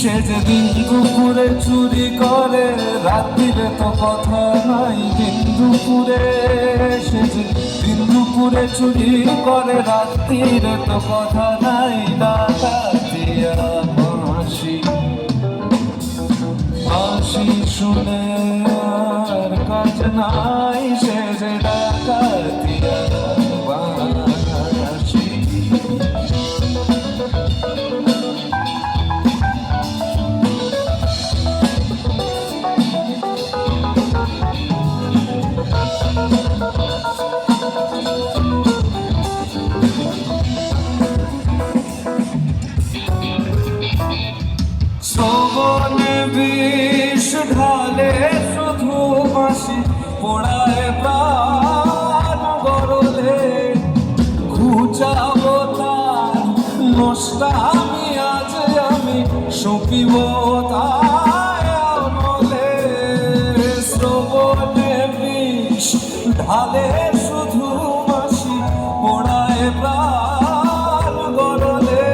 সে যে দিন দুপুরে চুরি করে রাত্রিরে তো কথা নাই। দিন দুপুরে সে যে দিন দুপুরে চুরি করে রাত্রিরে তো কথা নাই। ডাকাতিয়া বাঁশি বাঁশি শুনে আর কাজ নাই। সে যে ডাকাতিয়া বাঁশি। শ্রবণে বিষ ঢালে শুধু বাঁশি পোড়ায় প্রাণ গরলে। ঘুচাবো তার নষ্টামি আজ আমি সপিব তার আমলে। শ্রবণে বিষ ঢালে শুধু বাঁশি পোড়ায় প্রাণ গরলে।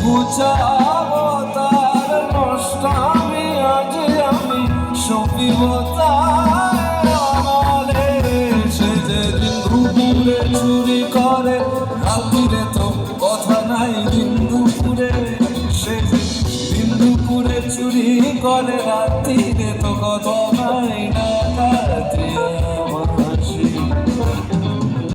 ঘুচাবো তার নষ্টামি আজ আমি সপিব তার আমলে। সে যে দিন দুপুরে চুরি করে রাত্রিরে তো কথা নাই। দিন দুপুরে সে যে দিন দুপুরে চুরি করে রাত্রিরে তো কথা নাই।